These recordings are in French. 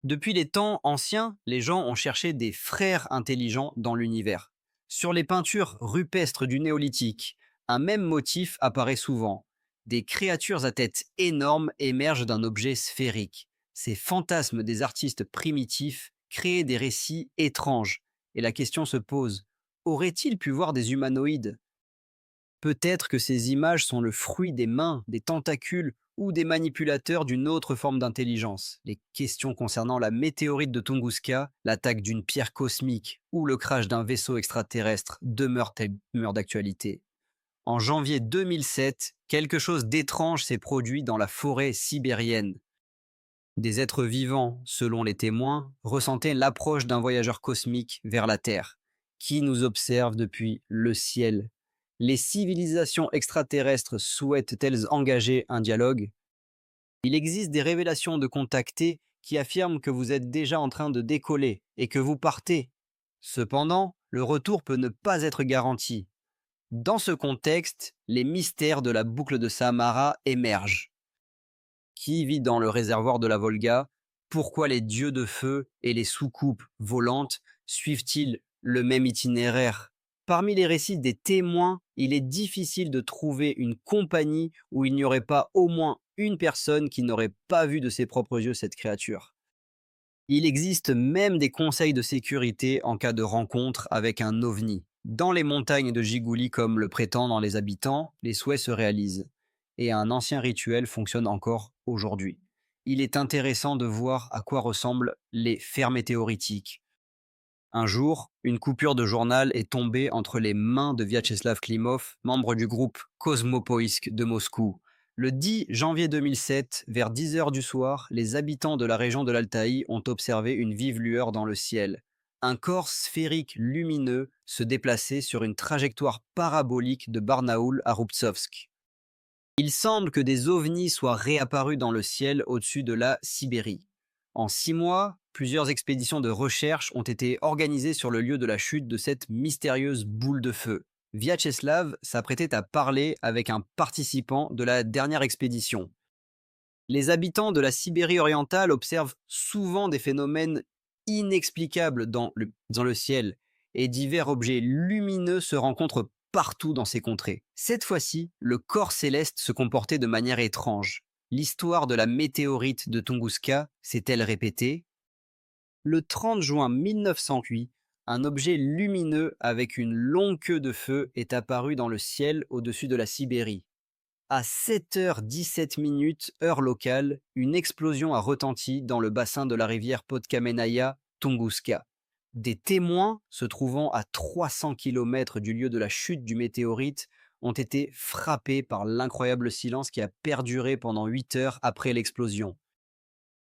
Depuis les temps anciens, les gens ont cherché des frères intelligents dans l'univers. Sur les peintures rupestres du néolithique, un même motif apparaît souvent. Des créatures à tête énorme émergent d'un objet sphérique. Ces fantasmes des artistes primitifs créaient des récits étranges. Et la question se pose, auraient-ils pu voir des humanoïdes? Peut-être que ces images sont le fruit des mains, des tentacules ou des manipulateurs d'une autre forme d'intelligence. Les questions concernant la météorite de Tunguska, l'attaque d'une pierre cosmique ou le crash d'un vaisseau extraterrestre demeurent d'actualité. En janvier 2007, quelque chose d'étrange s'est produit dans la forêt sibérienne. Des êtres vivants, selon les témoins, ressentaient l'approche d'un voyageur cosmique vers la Terre, qui nous observe depuis le ciel. Les civilisations extraterrestres souhaitent-elles engager un dialogue? Il existe des révélations de contactés qui affirment que vous êtes déjà en train de décoller et que vous partez. Cependant, le retour peut ne pas être garanti. Dans ce contexte, les mystères de la boucle de Samara émergent. Qui vit dans le réservoir de la Volga? Pourquoi les dieux de feu et les soucoupes volantes suivent-ils le même itinéraire? Parmi les récits des témoins, il est difficile de trouver une compagnie où il n'y aurait pas au moins une personne qui n'aurait pas vu de ses propres yeux cette créature. Il existe même des conseils de sécurité en cas de rencontre avec un ovni. Dans les montagnes de Gigouli, comme le prétendent les habitants, les souhaits se réalisent. Et un ancien rituel fonctionne encore aujourd'hui. Il est intéressant de voir à quoi ressemblent les fers météoritiques. Un jour, une coupure de journal est tombée entre les mains de Vyacheslav Klimov, membre du groupe Cosmopoïsk de Moscou. Le 10 janvier 2007, vers 10 heures du soir, les habitants de la région de l'Altaï ont observé une vive lueur dans le ciel. Un corps sphérique lumineux se déplaçait sur une trajectoire parabolique de Barnaoul à Rubtsovsk. Il semble que des ovnis soient réapparus dans le ciel au-dessus de la Sibérie. En 6 mois, plusieurs expéditions de recherche ont été organisées sur le lieu de la chute de cette mystérieuse boule de feu. Vyacheslav s'apprêtait à parler avec un participant de la dernière expédition. Les habitants de la Sibérie orientale observent souvent des phénomènes inexplicables dans le ciel et divers objets lumineux se rencontrent partout dans ces contrées. Cette fois-ci, le corps céleste se comportait de manière étrange. L'histoire de la météorite de Tunguska s'est-elle répétée? Le 30 juin 1908, un objet lumineux avec une longue queue de feu est apparu dans le ciel au-dessus de la Sibérie. À 7h17 heure locale, une explosion a retenti dans le bassin de la rivière Podkamenaya, Tunguska. Des témoins, se trouvant à 300 km du lieu de la chute du météorite, ont été frappés par l'incroyable silence qui a perduré pendant 8 heures après l'explosion.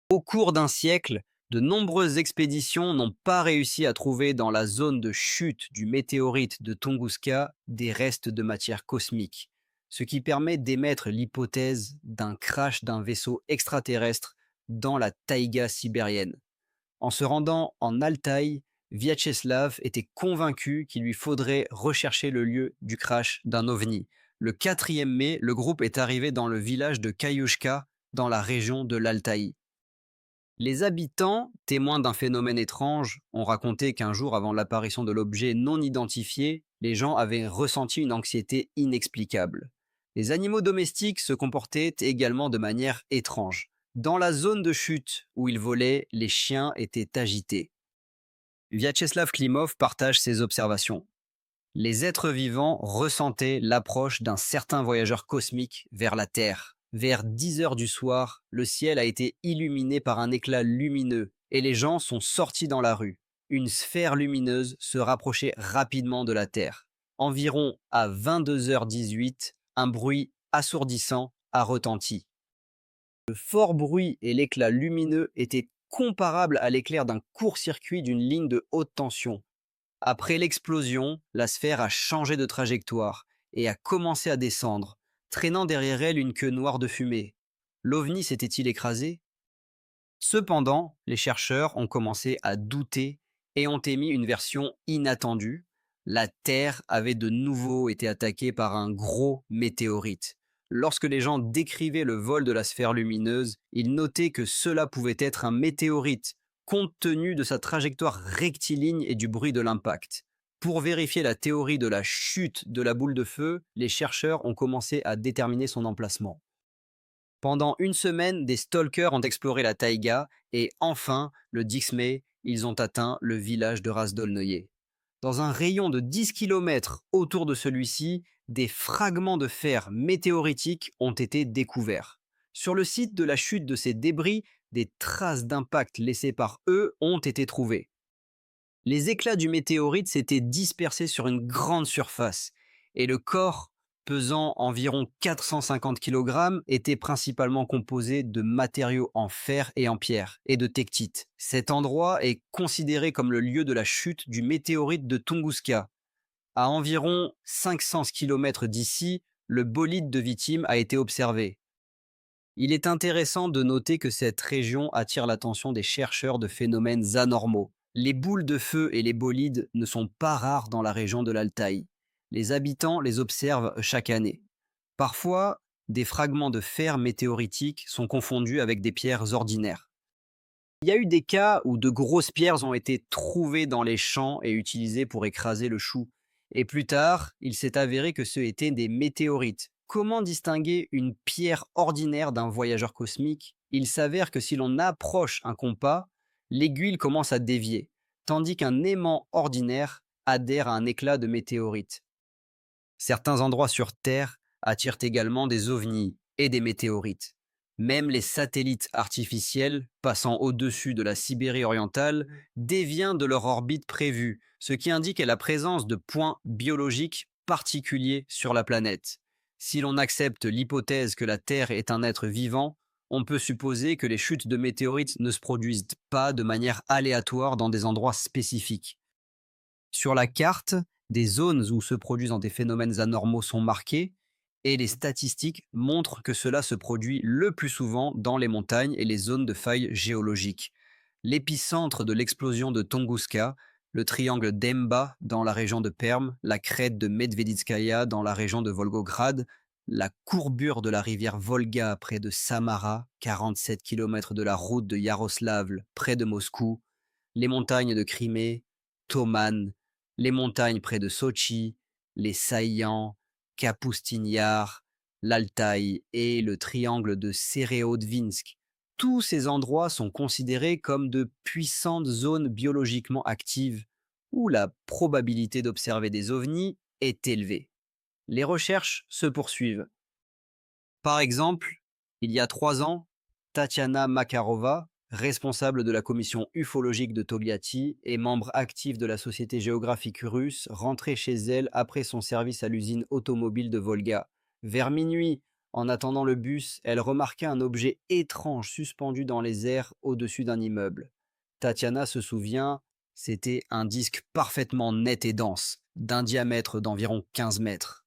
Au cours d'un siècle, de nombreuses expéditions n'ont pas réussi à trouver dans la zone de chute du météorite de Tunguska des restes de matière cosmique, ce qui permet d'émettre l'hypothèse d'un crash d'un vaisseau extraterrestre dans la taïga sibérienne. En se rendant en Altaï, Vyacheslav était convaincu qu'il lui faudrait rechercher le lieu du crash d'un ovni. Le 4e mai, le groupe est arrivé dans le village de Kayushka, dans la région de l'Altaï. Les habitants, témoins d'un phénomène étrange, ont raconté qu'un jour avant l'apparition de l'objet non identifié, les gens avaient ressenti une anxiété inexplicable. Les animaux domestiques se comportaient également de manière étrange. Dans la zone de chute où ils volaient, les chiens étaient agités. Vyacheslav Klimov partage ses observations. Les êtres vivants ressentaient l'approche d'un certain voyageur cosmique vers la Terre. Vers 10 heures du soir, le ciel a été illuminé par un éclat lumineux et les gens sont sortis dans la rue. Une sphère lumineuse se rapprochait rapidement de la Terre. Environ à 22h18, un bruit assourdissant a retenti. Le fort bruit et l'éclat lumineux étaient comparables à l'éclair d'un court-circuit d'une ligne de haute tension. Après l'explosion, la sphère a changé de trajectoire et a commencé à descendre, traînant derrière elle une queue noire de fumée. L'OVNI s'était-il écrasé? Cependant, les chercheurs ont commencé à douter et ont émis une version inattendue. La Terre avait de nouveau été attaquée par un gros météorite. Lorsque les gens décrivaient le vol de la sphère lumineuse, ils notaient que cela pouvait être un météorite compte tenu de sa trajectoire rectiligne et du bruit de l'impact. Pour vérifier la théorie de la chute de la boule de feu, les chercheurs ont commencé à déterminer son emplacement. Pendant une semaine, des stalkers ont exploré la taïga et enfin, le 10 mai, ils ont atteint le village de Razdolnoye. Dans un rayon de 10 km autour de celui-ci, des fragments de fer météoritiques ont été découverts. Sur le site de la chute de ces débris, des traces d'impact laissées par eux ont été trouvées. Les éclats du météorite s'étaient dispersés sur une grande surface et le corps, pesant environ 450 kg, était principalement composé de matériaux en fer et en pierre et de tectite. Cet endroit est considéré comme le lieu de la chute du météorite de Tunguska. À environ 500 km d'ici, le bolide de Vitim a été observé. Il est intéressant de noter que cette région attire l'attention des chercheurs de phénomènes anormaux. Les boules de feu et les bolides ne sont pas rares dans la région de l'Altaï. Les habitants les observent chaque année. Parfois, des fragments de fer météoritique sont confondus avec des pierres ordinaires. Il y a eu des cas où de grosses pierres ont été trouvées dans les champs et utilisées pour écraser le chou. Et plus tard, il s'est avéré que ce étaient des météorites. Comment distinguer une pierre ordinaire d'un voyageur cosmique? Il s'avère que si l'on approche un compas, l'aiguille commence à dévier, tandis qu'un aimant ordinaire adhère à un éclat de météorite. Certains endroits sur Terre attirent également des ovnis et des météorites. Même les satellites artificiels passant au-dessus de la Sibérie orientale déviennent de leur orbite prévue, ce qui indique la présence de points biologiques particuliers sur la planète. Si l'on accepte l'hypothèse que la Terre est un être vivant, on peut supposer que les chutes de météorites ne se produisent pas de manière aléatoire dans des endroits spécifiques. Sur la carte, des zones où se produisent des phénomènes anormaux sont marquées et les statistiques montrent que cela se produit le plus souvent dans les montagnes et les zones de failles géologiques. L'épicentre de l'explosion de Tunguska, le triangle d'Emba dans la région de Perm, la crête de Medveditskaya dans la région de Volgograd, la courbure de la rivière Volga près de Samara, 47 km de la route de Yaroslavl près de Moscou, les montagnes de Crimée, Toman, les montagnes près de Sochi, les Saïans, Kapustin Yar, l'Altaï et le triangle de Séréodvinsk. Tous ces endroits sont considérés comme de puissantes zones biologiquement actives où la probabilité d'observer des ovnis est élevée. Les recherches se poursuivent. Par exemple, il y a 3 ans, Tatiana Makarova, responsable de la commission ufologique de Togliatti et membre actif de la Société géographique russe, rentrait chez elle après son service à l'usine automobile de Volga. Vers minuit, en attendant le bus, elle remarqua un objet étrange suspendu dans les airs au-dessus d'un immeuble. Tatiana se souvient, c'était un disque parfaitement net et dense, d'un diamètre d'environ 15 mètres.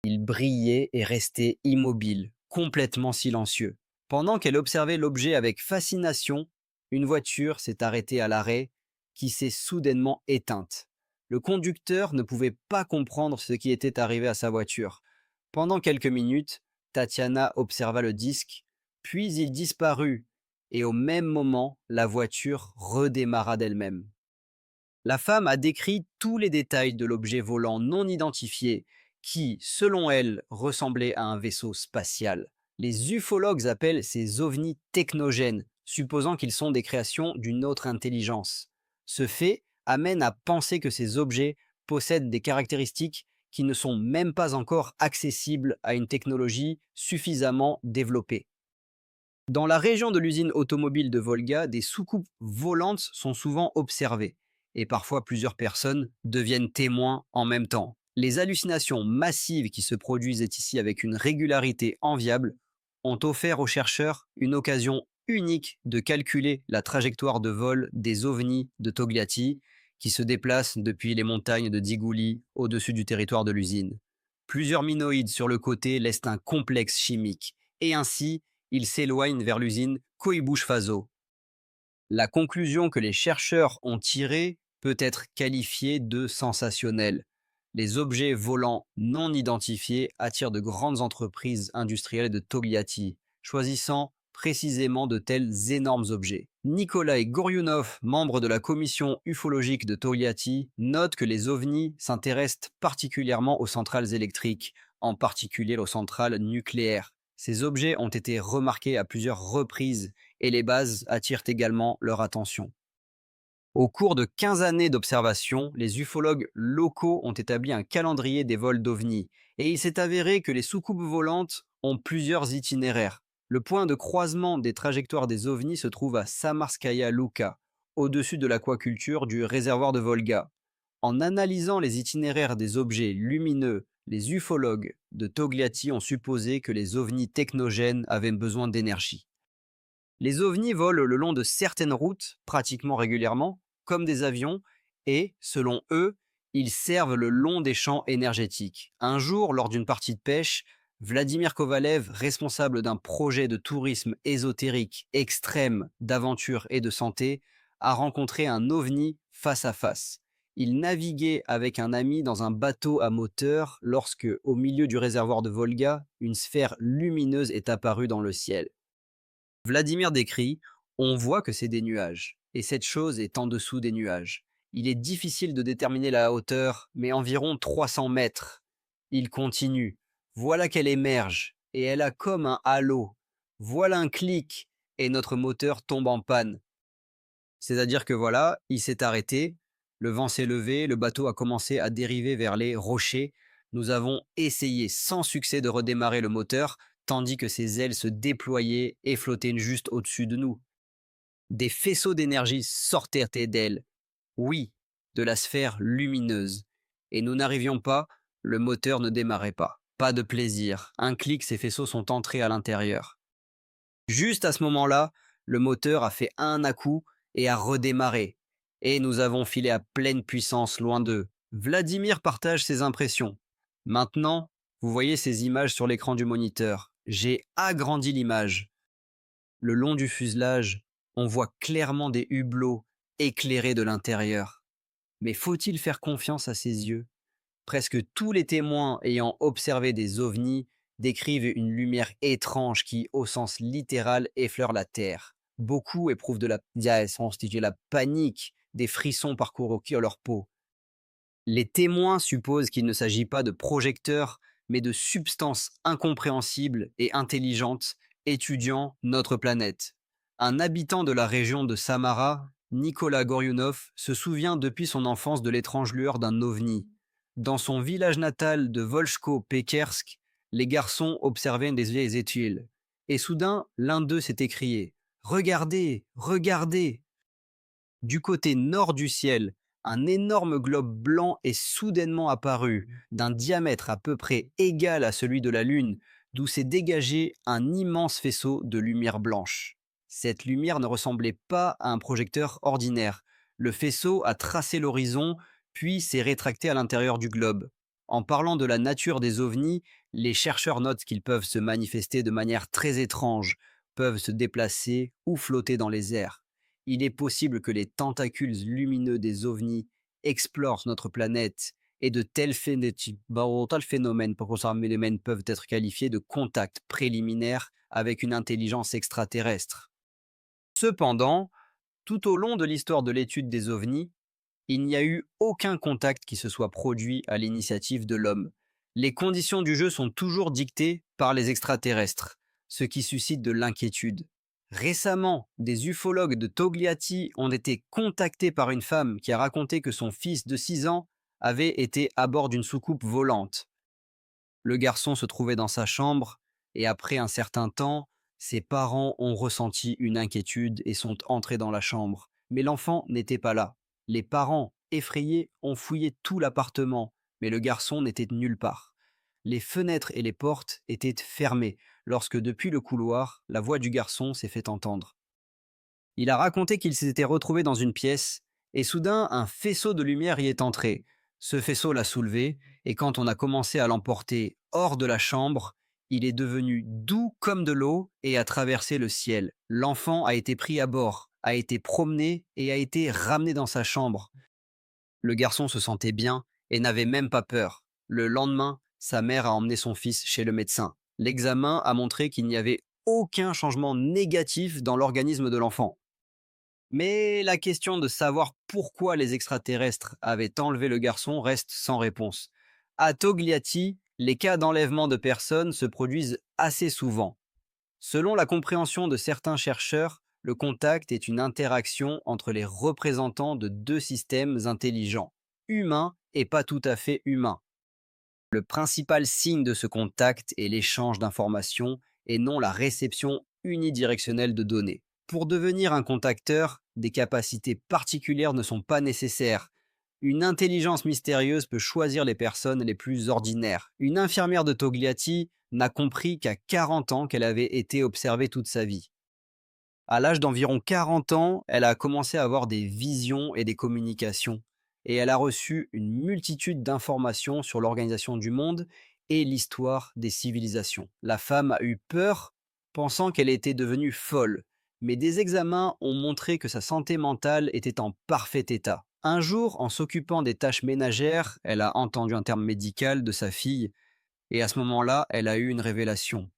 Il brillait et restait immobile, complètement silencieux. Pendant qu'elle observait l'objet avec fascination, une voiture s'est arrêtée à l'arrêt, qui s'est soudainement éteinte. Le conducteur ne pouvait pas comprendre ce qui était arrivé à sa voiture. Pendant quelques minutes, Tatiana observa le disque, puis il disparut, et au même moment, la voiture redémarra d'elle-même. La femme a décrit tous les détails de l'objet volant non identifié qui, selon elle, ressemblait à un vaisseau spatial. Les ufologues appellent ces ovnis technogènes, supposant qu'ils sont des créations d'une autre intelligence. Ce fait amène à penser que ces objets possèdent des caractéristiques qui ne sont même pas encore accessibles à une technologie suffisamment développée. Dans la région de l'usine automobile de Volga, des soucoupes volantes sont souvent observées, et parfois plusieurs personnes deviennent témoins en même temps. Les hallucinations massives qui se produisent ici avec une régularité enviable ont offert aux chercheurs une occasion unique de calculer la trajectoire de vol des ovnis de Togliatti qui se déplacent depuis les montagnes de Digouli au-dessus du territoire de l'usine. Plusieurs minoïdes sur le côté laissent un complexe chimique et ainsi ils s'éloignent vers l'usine Koibush-Faso. La conclusion que les chercheurs ont tirée peut être qualifiée de sensationnelle. Les objets volants non identifiés attirent de grandes entreprises industrielles de Togliatti, choisissant précisément de tels énormes objets. Nikolai Goryunov, membre de la commission ufologique de Togliatti, note que les ovnis s'intéressent particulièrement aux centrales électriques, en particulier aux centrales nucléaires. Ces objets ont été remarqués à plusieurs reprises et les bases attirent également leur attention. Au cours de 15 années d'observation, les ufologues locaux ont établi un calendrier des vols d'ovnis et il s'est avéré que les soucoupes volantes ont plusieurs itinéraires. Le point de croisement des trajectoires des ovnis se trouve à Samarskaya Luka, au-dessus de l'aquaculture du réservoir de Volga. En analysant les itinéraires des objets lumineux, les ufologues de Togliatti ont supposé que les ovnis technogènes avaient besoin d'énergie. Les ovnis volent le long de certaines routes, pratiquement régulièrement, comme des avions, et, selon eux, ils servent le long des champs énergétiques. Un jour, lors d'une partie de pêche, Vladimir Kovalev, responsable d'un projet de tourisme ésotérique, extrême, d'aventure et de santé, a rencontré un ovni face à face. Il naviguait avec un ami dans un bateau à moteur lorsque, au milieu du réservoir de Volga, une sphère lumineuse est apparue dans le ciel. Vladimir décrit: on voit que c'est des nuages, et cette chose est en dessous des nuages. Il est difficile de déterminer la hauteur, mais environ 300 mètres. Il continue: voilà qu'elle émerge, et elle a comme un halo. Voilà un clic, et notre moteur tombe en panne. C'est-à-dire que voilà, il s'est arrêté, le vent s'est levé, le bateau a commencé à dériver vers les rochers. Nous avons essayé sans succès de redémarrer le moteur, tandis que ses ailes se déployaient et flottaient juste au-dessus de nous. Des faisceaux d'énergie sortaient d'elle, oui, de la sphère lumineuse. Et nous n'arrivions pas, le moteur ne démarrait pas. Pas de plaisir. Un clic, ces faisceaux sont entrés à l'intérieur. Juste à ce moment-là, le moteur a fait un à-coup et a redémarré. Et nous avons filé à pleine puissance loin d'eux. Vladimir partage ses impressions. Maintenant, vous voyez ces images sur l'écran du moniteur. J'ai agrandi l'image. Le long du fuselage, on voit clairement des hublots éclairés de l'intérieur. Mais faut-il faire confiance à ses yeux? Presque tous les témoins ayant observé des ovnis décrivent une lumière étrange qui, au sens littéral, effleure la terre. Beaucoup éprouvent la panique, des frissons parcourent leur peau. Les témoins supposent qu'il ne s'agit pas de projecteurs, mais de substances incompréhensibles et intelligentes étudiant notre planète. Un habitant de la région de Samara, Nicolas Goryunov, se souvient depuis son enfance de l'étrange lueur d'un ovni. Dans son village natal de Volchko-Pekersk, les garçons observaient des vieilles études. Et soudain, l'un d'eux s'est écrié: regardez, regardez! Du côté nord du ciel, un énorme globe blanc est soudainement apparu, d'un diamètre à peu près égal à celui de la Lune, d'où s'est dégagé un immense faisceau de lumière blanche. Cette lumière ne ressemblait pas à un projecteur ordinaire. Le faisceau a tracé l'horizon, puis s'est rétracté à l'intérieur du globe. En parlant de la nature des ovnis, les chercheurs notent qu'ils peuvent se manifester de manière très étrange, peuvent se déplacer ou flotter dans les airs. Il est possible que les tentacules lumineux des ovnis explorent notre planète et de tels phénomènes peuvent être qualifiés de contacts préliminaires avec une intelligence extraterrestre. Cependant, tout au long de l'histoire de l'étude des ovnis, il n'y a eu aucun contact qui se soit produit à l'initiative de l'homme. Les conditions du jeu sont toujours dictées par les extraterrestres, ce qui suscite de l'inquiétude. Récemment, des ufologues de Togliatti ont été contactés par une femme qui a raconté que son fils de 6 ans avait été à bord d'une soucoupe volante. Le garçon se trouvait dans sa chambre et après un certain temps, ses parents ont ressenti une inquiétude et sont entrés dans la chambre. Mais l'enfant n'était pas là. Les parents, effrayés, ont fouillé tout l'appartement, mais le garçon n'était nulle part. Les fenêtres et les portes étaient fermées lorsque, depuis le couloir, la voix du garçon s'est fait entendre. Il a raconté qu'il s'était retrouvé dans une pièce et soudain un faisceau de lumière y est entré. Ce faisceau l'a soulevé et quand on a commencé à l'emporter hors de la chambre, il est devenu doux comme de l'eau et a traversé le ciel. L'enfant a été pris à bord, a été promené et a été ramené dans sa chambre. Le garçon se sentait bien et n'avait même pas peur. Le lendemain, sa mère a emmené son fils chez le médecin. L'examen a montré qu'il n'y avait aucun changement négatif dans l'organisme de l'enfant. Mais la question de savoir pourquoi les extraterrestres avaient enlevé le garçon reste sans réponse. À Togliatti, les cas d'enlèvement de personnes se produisent assez souvent. Selon la compréhension de certains chercheurs, le contact est une interaction entre les représentants de deux systèmes intelligents, humains et pas tout à fait humains. Le principal signe de ce contact est l'échange d'informations et non la réception unidirectionnelle de données. Pour devenir un contacteur, des capacités particulières ne sont pas nécessaires. Une intelligence mystérieuse peut choisir les personnes les plus ordinaires. Une infirmière de Togliatti n'a compris qu'à 40 ans qu'elle avait été observée toute sa vie. À l'âge d'environ 40 ans, elle a commencé à avoir des visions et des communications, et elle a reçu une multitude d'informations sur l'organisation du monde et l'histoire des civilisations. La femme a eu peur, pensant qu'elle était devenue folle, mais des examens ont montré que sa santé mentale était en parfait état. Un jour, en s'occupant des tâches ménagères, elle a entendu un terme médical de sa fille, et à ce moment-là, elle a eu une révélation.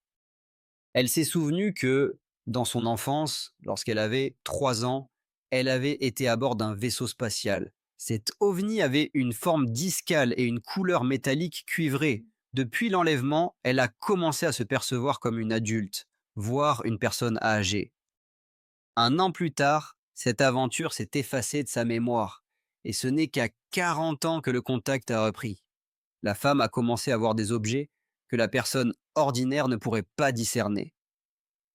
Elle s'est souvenue que, dans son enfance, lorsqu'elle avait 3 ans, elle avait été à bord d'un vaisseau spatial. Cet ovni avait une forme discale et une couleur métallique cuivrée. Depuis l'enlèvement, elle a commencé à se percevoir comme une adulte, voire une personne âgée. Un an plus tard, cette aventure s'est effacée de sa mémoire, et ce n'est qu'à 40 ans que le contact a repris. La femme a commencé à voir des objets que la personne ordinaire ne pourrait pas discerner.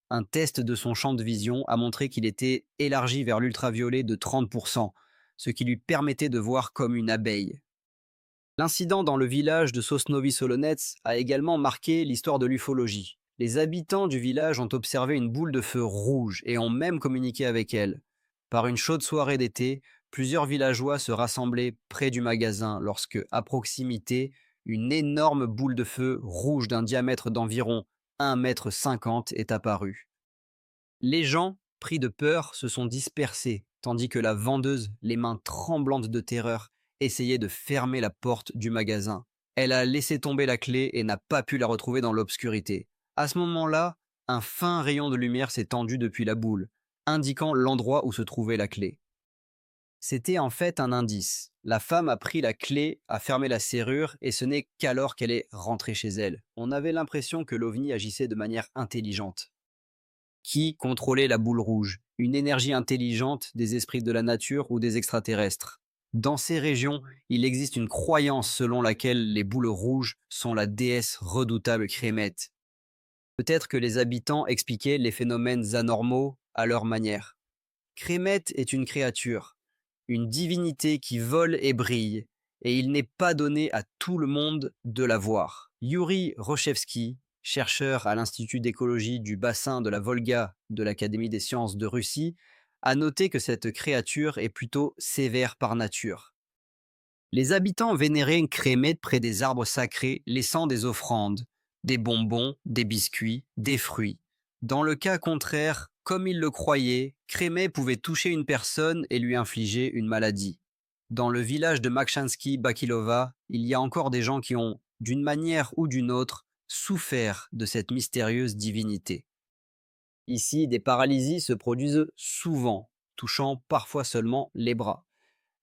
Un test de son champ de vision a montré qu'il était élargi vers l'ultraviolet de 30%, ce qui lui permettait de voir comme une abeille. L'incident dans le village de Sosnovyï Solonets a également marqué l'histoire de l'ufologie. Les habitants du village ont observé une boule de feu rouge et ont même communiqué avec elle. Par une chaude soirée d'été, plusieurs villageois se rassemblaient près du magasin lorsque, à proximité, une énorme boule de feu rouge d'un diamètre d'environ 1,50 m est apparue. Les gens, pris de peur, se sont dispersés, tandis que la vendeuse, les mains tremblantes de terreur, essayait de fermer la porte du magasin. Elle a laissé tomber la clé et n'a pas pu la retrouver dans l'obscurité. À ce moment-là, un fin rayon de lumière s'est tendu depuis la boule, indiquant l'endroit où se trouvait la clé. C'était en fait un indice. La femme a pris la clé, a fermé la serrure, et ce n'est qu'alors qu'elle est rentrée chez elle. On avait l'impression que l'OVNI agissait de manière intelligente. Qui contrôlait la boule rouge? Une énergie intelligente des esprits de la nature ou des extraterrestres? Dans ces régions, il existe une croyance selon laquelle les boules rouges sont la déesse redoutable Crémet. Peut-être que les habitants expliquaient les phénomènes anormaux à leur manière. Crémet est une créature, une divinité qui vole et brille, et il n'est pas donné à tout le monde de la voir. Yuri Rochevski, chercheur à l'Institut d'écologie du bassin de la Volga de l'Académie des sciences de Russie, a noté que cette créature est plutôt sévère par nature. Les habitants vénéraient Crémet près des arbres sacrés, laissant des offrandes, des bonbons, des biscuits, des fruits. Dans le cas contraire, comme ils le croyaient, Crémet pouvait toucher une personne et lui infliger une maladie. Dans le village de Makshansky-Bakilova, il y a encore des gens qui ont, d'une manière ou d'une autre, souffert de cette mystérieuse divinité. Ici, des paralysies se produisent souvent, touchant parfois seulement les bras.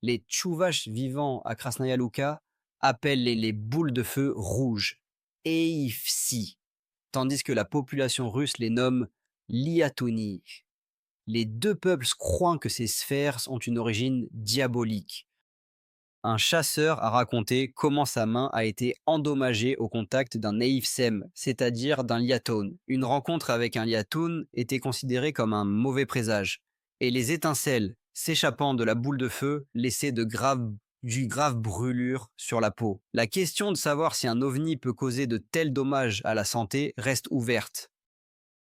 Les tchouvaches vivant à Krasnaya Luka appellent les boules de feu rouges, Eifsi, tandis que la population russe les nomme Liatoni. Les deux peuples croient que ces sphères ont une origine diabolique. Un chasseur a raconté comment sa main a été endommagée au contact d'un Eifsem, c'est-à-dire d'un liatone. Une rencontre avec un liatone était considérée comme un mauvais présage, et les étincelles s'échappant de la boule de feu laissaient de graves brûlures sur la peau. La question de savoir si un ovni peut causer de tels dommages à la santé reste ouverte.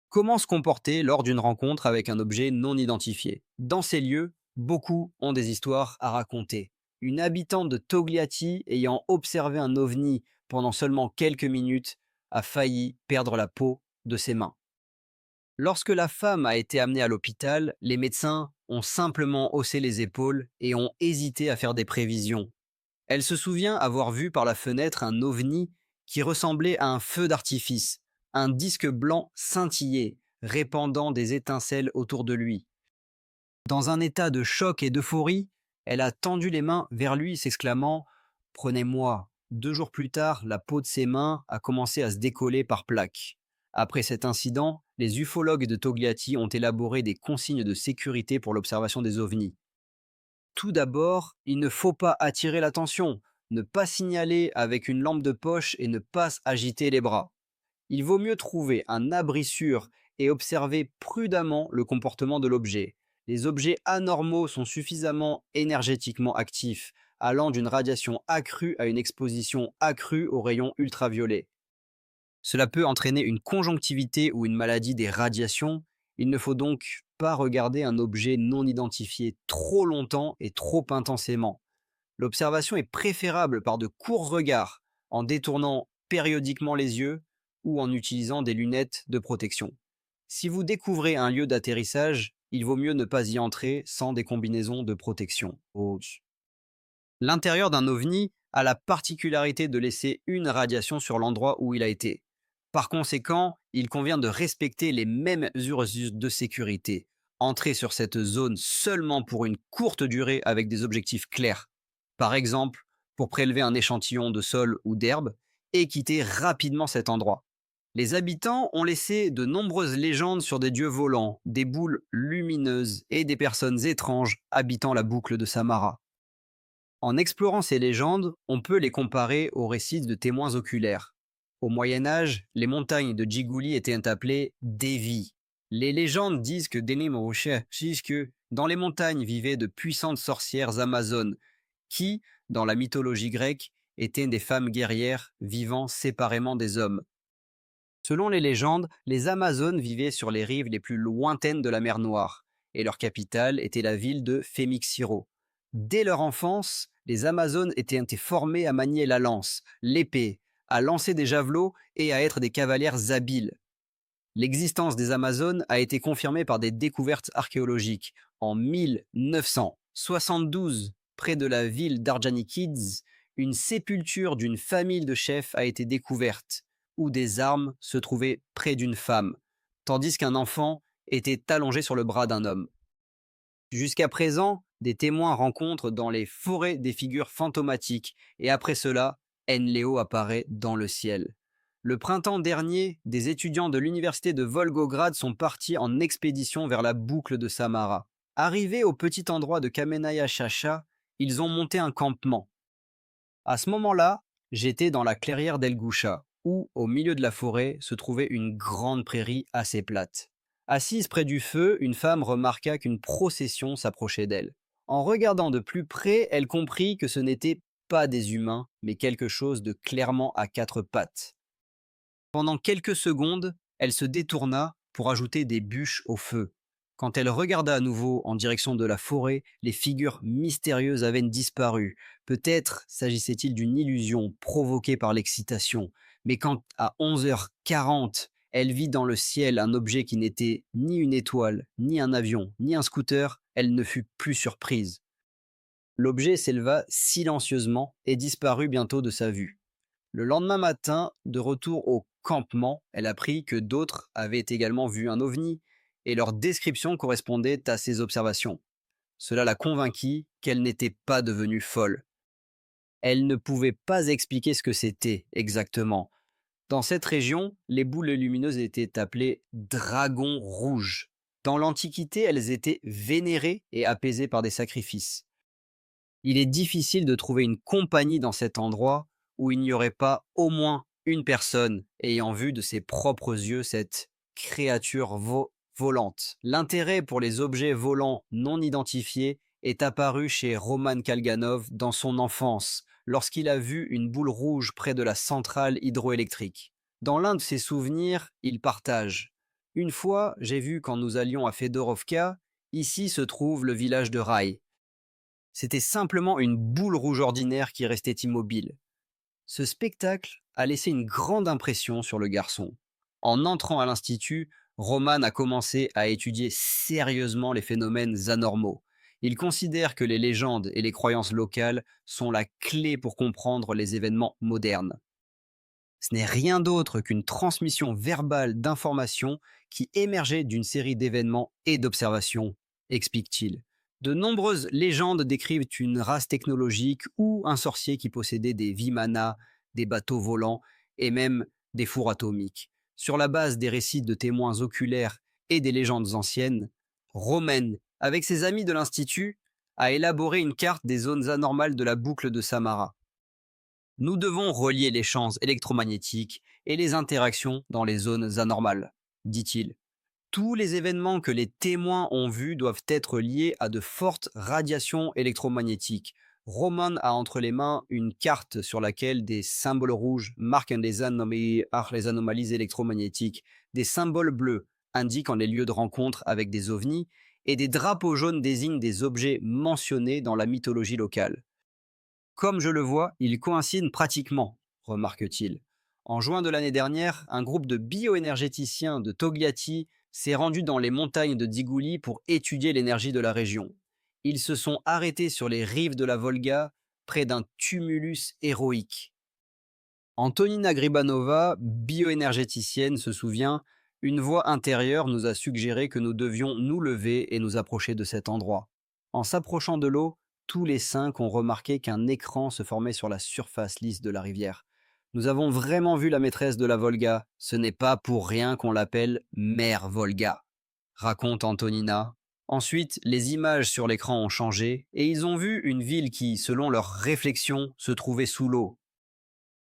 Comment se comporter lors d'une rencontre avec un objet non identifié? Dans ces lieux, beaucoup ont des histoires à raconter. Une habitante de Togliatti ayant observé un ovni pendant seulement quelques minutes a failli perdre la peau de ses mains. Lorsque la femme a été amenée à l'hôpital, les médecins ont simplement haussé les épaules et ont hésité à faire des prévisions. Elle se souvient avoir vu par la fenêtre un ovni qui ressemblait à un feu d'artifice. Un disque blanc scintillait, répandant des étincelles autour de lui. Dans un état de choc et d'euphorie, elle a tendu les mains vers lui, s'exclamant: «Prenez-moi». 2 jours plus tard, la peau de ses mains a commencé à se décoller par plaques. Après cet incident, les ufologues de Togliatti ont élaboré des consignes de sécurité pour l'observation des ovnis. Tout d'abord, il ne faut pas attirer l'attention, ne pas signaler avec une lampe de poche et ne pas agiter les bras. Il vaut mieux trouver un abri sûr et observer prudemment le comportement de l'objet. Les objets anormaux sont suffisamment énergétiquement actifs, allant d'une radiation accrue à une exposition accrue aux rayons ultraviolets. Cela peut entraîner une conjonctivité ou une maladie des radiations. Il ne faut donc pas regarder un objet non identifié trop longtemps et trop intensément. L'observation est préférable par de courts regards, en détournant périodiquement les yeux ou en utilisant des lunettes de protection. Si vous découvrez un lieu d'atterrissage, il vaut mieux ne pas y entrer sans des combinaisons de protection. L'intérieur d'un ovni a la particularité de laisser une radiation sur l'endroit où il a été. Par conséquent, il convient de respecter les mêmes mesures de sécurité. Entrer sur cette zone seulement pour une courte durée avec des objectifs clairs. Par exemple, pour prélever un échantillon de sol ou d'herbe, et quitter rapidement cet endroit. Les habitants ont laissé de nombreuses légendes sur des dieux volants, des boules lumineuses et des personnes étranges habitant la boucle de Samara. En explorant ces légendes, on peut les comparer aux récits de témoins oculaires. Au Moyen Âge, les montagnes de Djigouli étaient appelées Devi. Les légendes disent que dans les montagnes vivaient de puissantes sorcières amazones, qui, dans la mythologie grecque, étaient des femmes guerrières vivant séparément des hommes. Selon les légendes, les Amazones vivaient sur les rives les plus lointaines de la mer Noire, et leur capitale était la ville de Fémixiro. Dès leur enfance, les Amazones étaient formées à manier la lance, l'épée, à lancer des javelots et à être des cavalières habiles. L'existence des Amazones a été confirmée par des découvertes archéologiques. En 1972, près de la ville d'Arjanikids, une sépulture d'une famille de chefs a été découverte, où des armes se trouvaient près d'une femme, tandis qu'un enfant était allongé sur le bras d'un homme. Jusqu'à présent, des témoins rencontrent dans les forêts des figures fantomatiques, et après cela, Enleo apparaît dans le ciel. Le printemps dernier, des étudiants de l'université de Volgograd sont partis en expédition vers la boucle de Samara. Arrivés au petit endroit de Kamenaya Chacha, ils ont monté un campement. À ce moment-là, j'étais dans la clairière d'El Goucha, où, au milieu de la forêt, se trouvait une grande prairie assez plate. Assise près du feu, une femme remarqua qu'une procession s'approchait d'elle. En regardant de plus près, elle comprit que ce n'était pas des humains, mais quelque chose de clairement à 4 pattes. Pendant quelques secondes, elle se détourna pour ajouter des bûches au feu. Quand elle regarda à nouveau en direction de la forêt, les figures mystérieuses avaient disparu. Peut-être s'agissait-il d'une illusion provoquée par l'excitation. Mais quand, à 11h40, elle vit dans le ciel un objet qui n'était ni une étoile, ni un avion, ni un scooter, elle ne fut plus surprise. L'objet s'éleva silencieusement et disparut bientôt de sa vue. Le lendemain matin, de retour au campement, elle apprit que d'autres avaient également vu un ovni, et leur description correspondait à ses observations. Cela la convainquit qu'elle n'était pas devenue folle. Elle ne pouvait pas expliquer ce que c'était exactement. Dans cette région, les boules lumineuses étaient appelées dragons rouges. Dans l'Antiquité, elles étaient vénérées et apaisées par des sacrifices. Il est difficile de trouver une compagnie dans cet endroit où il n'y aurait pas au moins une personne ayant vu de ses propres yeux cette créature volante. L'intérêt pour les objets volants non identifiés est apparu chez Roman Kalganov dans son enfance, lorsqu'il a vu une boule rouge près de la centrale hydroélectrique. Dans l'un de ses souvenirs, il partage: Une fois, j'ai vu quand nous allions à Fedorovka, ici se trouve le village de Rai. C'était simplement une boule rouge ordinaire qui restait immobile. Ce spectacle a laissé une grande impression sur le garçon. En entrant à l'institut, Roman a commencé à étudier sérieusement les phénomènes anormaux. Il considère que les légendes et les croyances locales sont la clé pour comprendre les événements modernes. Ce n'est rien d'autre qu'une transmission verbale d'informations qui émergeait d'une série d'événements et d'observations, explique-t-il. De nombreuses légendes décrivent une race technologique ou un sorcier qui possédait des vimana, des bateaux volants et même des fours atomiques. Sur la base des récits de témoins oculaires et des légendes anciennes, Romaine, avec ses amis de l'Institut, a élaboré une carte des zones anormales de la boucle de Samara. Nous devons relier les champs électromagnétiques et les interactions dans les zones anormales, dit-il. Tous les événements que les témoins ont vus doivent être liés à de fortes radiations électromagnétiques. Roman a entre les mains une carte sur laquelle des symboles rouges marquent les anomalies électromagnétiques, des symboles bleus indiquant les lieux de rencontre avec des ovnis, et des drapeaux jaunes désignent des objets mentionnés dans la mythologie locale. Comme je le vois, ils coïncident pratiquement, remarque-t-il. En juin de l'année dernière, un groupe de bioénergéticiens de Togliatti s'est rendu dans les montagnes de Digouli pour étudier l'énergie de la région. Ils se sont arrêtés sur les rives de la Volga, près d'un tumulus héroïque. Antonina Gribanova, bioénergéticienne, se souvient: une voix intérieure nous a suggéré que nous devions nous lever et nous approcher de cet endroit. En s'approchant de l'eau, tous les 5 ont remarqué qu'un écran se formait sur la surface lisse de la rivière. Nous avons vraiment vu la maîtresse de la Volga. Ce n'est pas pour rien qu'on l'appelle Mère Volga, raconte Antonina. Ensuite, les images sur l'écran ont changé et ils ont vu une ville qui, selon leurs réflexions, se trouvait sous l'eau.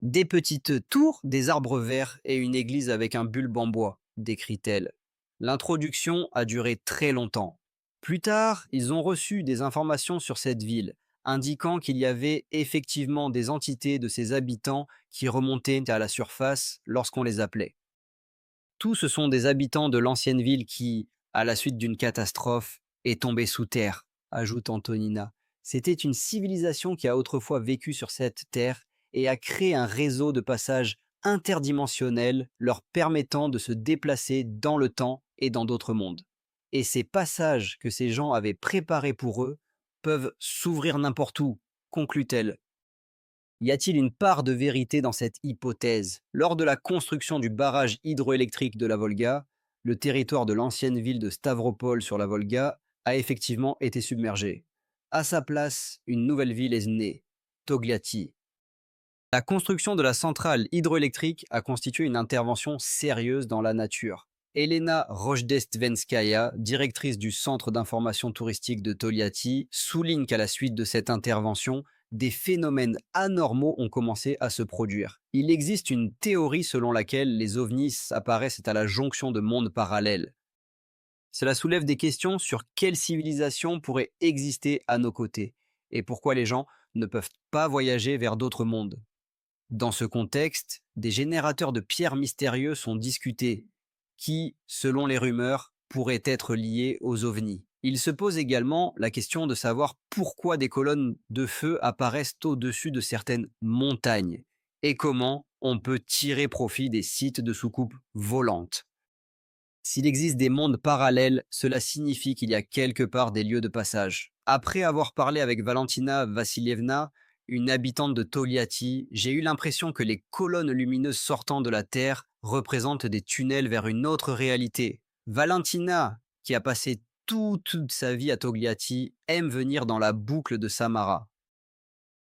Des petites tours, des arbres verts et une église avec un bulbe en bois, décrit-elle. L'introduction a duré très longtemps. Plus tard, ils ont reçu des informations sur cette ville, indiquant qu'il y avait effectivement des entités de ses habitants qui remontaient à la surface lorsqu'on les appelait. Tous ce sont des habitants de l'ancienne ville qui, à la suite d'une catastrophe, est tombée sous terre, ajoute Antonina. C'était une civilisation qui a autrefois vécu sur cette terre et a créé un réseau de passages interdimensionnels leur permettant de se déplacer dans le temps et dans d'autres mondes. Et ces passages que ces gens avaient préparés pour eux peuvent s'ouvrir n'importe où, conclut-elle. Y a-t-il une part de vérité dans cette hypothèse? Lors de la construction du barrage hydroélectrique de la Volga, le territoire de l'ancienne ville de Stavropol sur la Volga a effectivement été submergé. À sa place, une nouvelle ville est née, Togliatti. La construction de la centrale hydroélectrique a constitué une intervention sérieuse dans la nature. Elena Rojdestvenskaya, directrice du centre d'information touristique de Togliatti, souligne qu'à la suite de cette intervention, des phénomènes anormaux ont commencé à se produire. Il existe une théorie selon laquelle les ovnis apparaissent à la jonction de mondes parallèles. Cela soulève des questions sur quelle civilisation pourrait exister à nos côtés et pourquoi les gens ne peuvent pas voyager vers d'autres mondes. Dans ce contexte, des générateurs de pierres mystérieux sont discutés, qui, selon les rumeurs, pourraient être liés aux ovnis. Il se pose également la question de savoir pourquoi des colonnes de feu apparaissent au-dessus de certaines montagnes et comment on peut tirer profit des sites de soucoupes volantes. S'il existe des mondes parallèles, cela signifie qu'il y a quelque part des lieux de passage. Après avoir parlé avec Valentina Vassilievna, une habitante de Togliatti, j'ai eu l'impression que les colonnes lumineuses sortant de la Terre représentent des tunnels vers une autre réalité. Valentina, qui a passé toute sa vie à Togliatti, aime venir dans la boucle de Samara.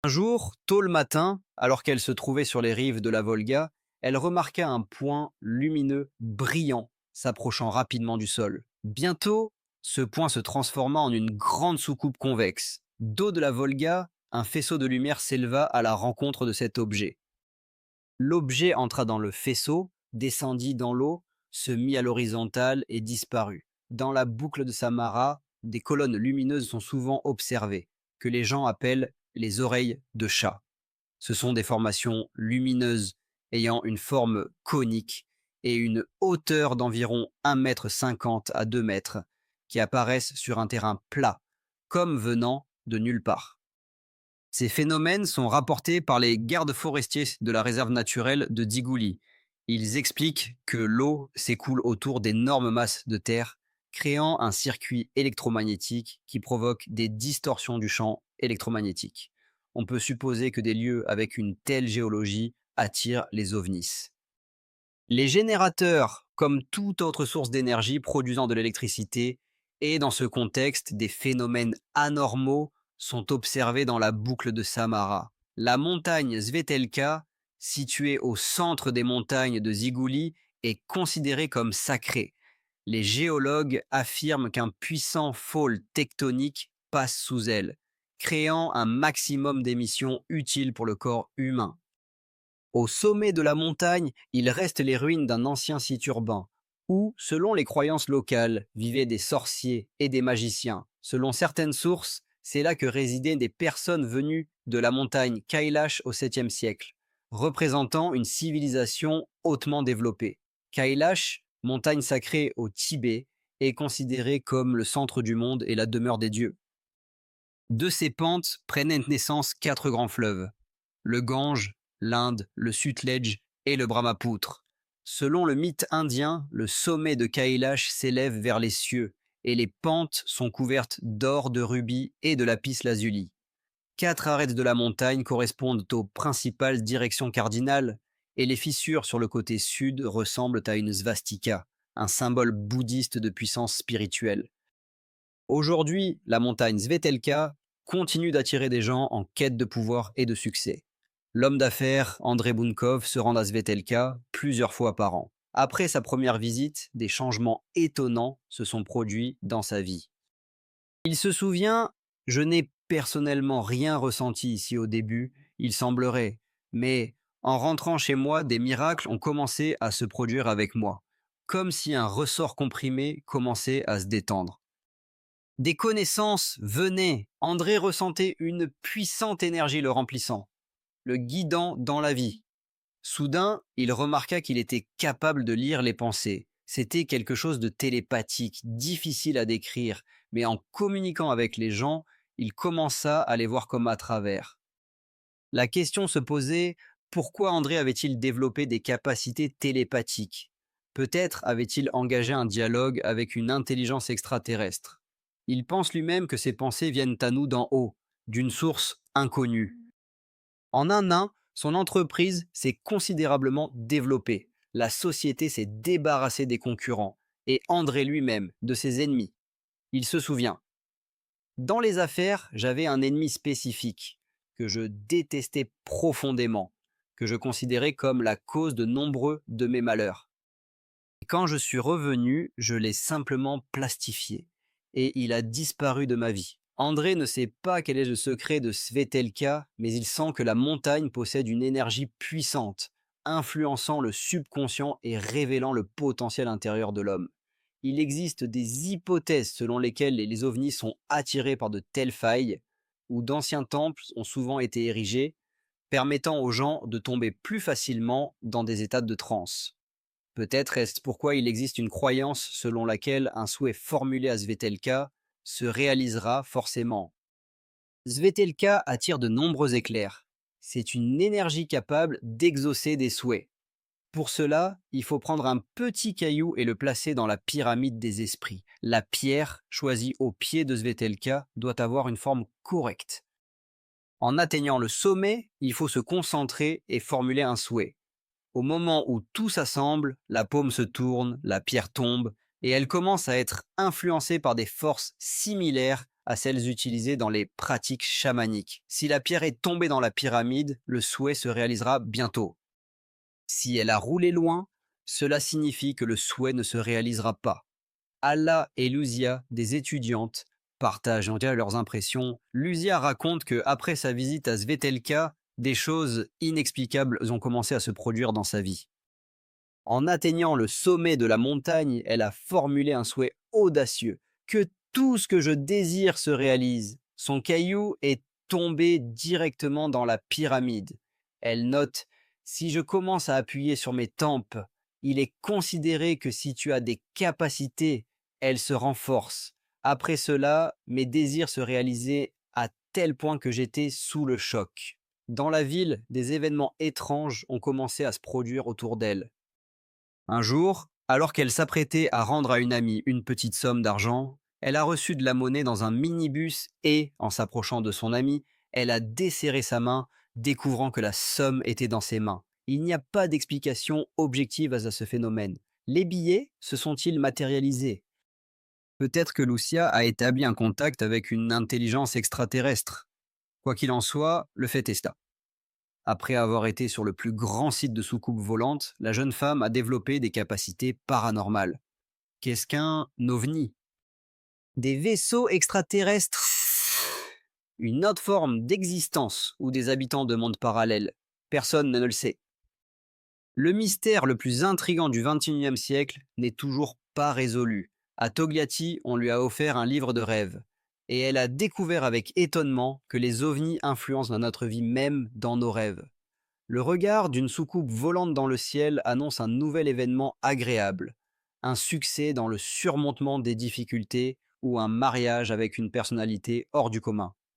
Un jour, tôt le matin, alors qu'elle se trouvait sur les rives de la Volga, elle remarqua un point lumineux, brillant, s'approchant rapidement du sol. Bientôt, ce point se transforma en une grande soucoupe convexe. D'eau de la Volga, un faisceau de lumière s'éleva à la rencontre de cet objet. L'objet entra dans le faisceau, descendit dans l'eau, se mit à l'horizontale et disparut. Dans la boucle de Samara, des colonnes lumineuses sont souvent observées, que les gens appellent les oreilles de chat. Ce sont des formations lumineuses ayant une forme conique et une hauteur d'environ 1,50 m à 2 mètres qui apparaissent sur un terrain plat, comme venant de nulle part. Ces phénomènes sont rapportés par les gardes forestiers de la réserve naturelle de Digouli. Ils expliquent que l'eau s'écoule autour d'énormes masses de terre, créant un circuit électromagnétique qui provoque des distorsions du champ électromagnétique. On peut supposer que des lieux avec une telle géologie attirent les ovnis. Les générateurs, comme toute autre source d'énergie produisant de l'électricité, et dans ce contexte, des phénomènes anormaux sont observés dans la boucle de Samara. La montagne Svetelka, située au centre des montagnes de Ziguli, est considérée comme sacrée. Les géologues affirment qu'un puissant fault tectonique passe sous elle, créant un maximum d'émissions utiles pour le corps humain. Au sommet de la montagne, il reste les ruines d'un ancien site urbain, où, selon les croyances locales, vivaient des sorciers et des magiciens. Selon certaines sources, c'est là que résidaient des personnes venues de la montagne Kailash au 7e siècle, représentant une civilisation hautement développée. Kailash, montagne sacrée au Tibet, est considérée comme le centre du monde et la demeure des dieux. De ces pentes prennent naissance 4 grands fleuves: le Gange, l'Inde, le Sutlej et le Brahmapoutre. Selon le mythe indien, le sommet de Kailash s'élève vers les cieux et les pentes sont couvertes d'or, de rubis et de lapis-lazuli. 4 arêtes de la montagne correspondent aux principales directions cardinales et les fissures sur le côté sud ressemblent à une svastika, un symbole bouddhiste de puissance spirituelle. Aujourd'hui, la montagne Svetelka continue d'attirer des gens en quête de pouvoir et de succès. L'homme d'affaires André Bunkov se rend à Svetelka plusieurs fois par an. Après sa première visite, des changements étonnants se sont produits dans sa vie. Il se souvient: je n'ai personnellement rien ressenti ici au début, il semblerait, mais en rentrant chez moi, des miracles ont commencé à se produire avec moi, comme si un ressort comprimé commençait à se détendre. Des connaissances venaient, André ressentait une puissante énergie le remplissant, le guidant dans la vie. Soudain, il remarqua qu'il était capable de lire les pensées. C'était quelque chose de télépathique, difficile à décrire, mais en communiquant avec les gens, il commença à les voir comme à travers. La question se posait: pourquoi André avait-il développé des capacités télépathiques? Peut-être avait-il engagé un dialogue avec une intelligence extraterrestre. Il pense lui-même que ses pensées viennent à nous d'en haut, d'une source inconnue. En un an, son entreprise s'est considérablement développée. La société s'est débarrassée des concurrents et André lui-même de ses ennemis. Il se souvient: dans les affaires, j'avais un ennemi spécifique que je détestais profondément, que je considérais comme la cause de nombreux de mes malheurs. Et quand je suis revenu, je l'ai simplement plastifié et il a disparu de ma vie. André ne sait pas quel est le secret de Svetelka, mais il sent que la montagne possède une énergie puissante, influençant le subconscient et révélant le potentiel intérieur de l'homme. Il existe des hypothèses selon lesquelles les ovnis sont attirés par de telles failles, où d'anciens temples ont souvent été érigés, permettant aux gens de tomber plus facilement dans des états de transe. Peut-être est-ce pourquoi il existe une croyance selon laquelle un souhait formulé à Svetelka se réalisera forcément. Svetelka attire de nombreux éclairs. C'est une énergie capable d'exaucer des souhaits. Pour cela, il faut prendre un petit caillou et le placer dans la pyramide des esprits. La pierre, choisie au pied de Svetelka, doit avoir une forme correcte. En atteignant le sommet, il faut se concentrer et formuler un souhait. Au moment où tout s'assemble, la paume se tourne, la pierre tombe, et elle commence à être influencée par des forces similaires à celles utilisées dans les pratiques chamaniques. Si la pierre est tombée dans la pyramide, le souhait se réalisera bientôt. Si elle a roulé loin, cela signifie que le souhait ne se réalisera pas. Alla et Luzia, des étudiantes, partagent en dire leurs impressions. Luzia raconte que après sa visite à Svetelka, des choses inexplicables ont commencé à se produire dans sa vie. En atteignant le sommet de la montagne, elle a formulé un souhait audacieux: que tout ce que je désire se réalise. Son caillou est tombé directement dans la pyramide. Elle note: si je commence à appuyer sur mes tempes, il est considéré que si tu as des capacités, elles se renforcent. Après cela, mes désirs se réalisaient à tel point que j'étais sous le choc. Dans la ville, des événements étranges ont commencé à se produire autour d'elle. Un jour, alors qu'elle s'apprêtait à rendre à une amie une petite somme d'argent, elle a reçu de la monnaie dans un minibus et, en s'approchant de son amie, elle a desserré sa main, découvrant que la somme était dans ses mains. Il n'y a pas d'explication objective à ce phénomène. Les billets se sont-ils matérialisés? Peut-être que Lucia a établi un contact avec une intelligence extraterrestre. Quoi qu'il en soit, le fait est cela. Après avoir été sur le plus grand site de soucoupe volante, la jeune femme a développé des capacités paranormales. Qu'est-ce qu'un ovni? Des vaisseaux extraterrestres? Une autre forme d'existence ou des habitants de mondes parallèles? Personne ne le sait. Le mystère le plus intrigant du XXIe siècle n'est toujours pas résolu. À Togliatti, on lui a offert un livre de rêve. Et elle a découvert avec étonnement que les ovnis influencent dans notre vie même dans nos rêves. Le regard d'une soucoupe volante dans le ciel annonce un nouvel événement agréable, un succès dans le surmontement des difficultés ou un mariage avec une personnalité hors du commun.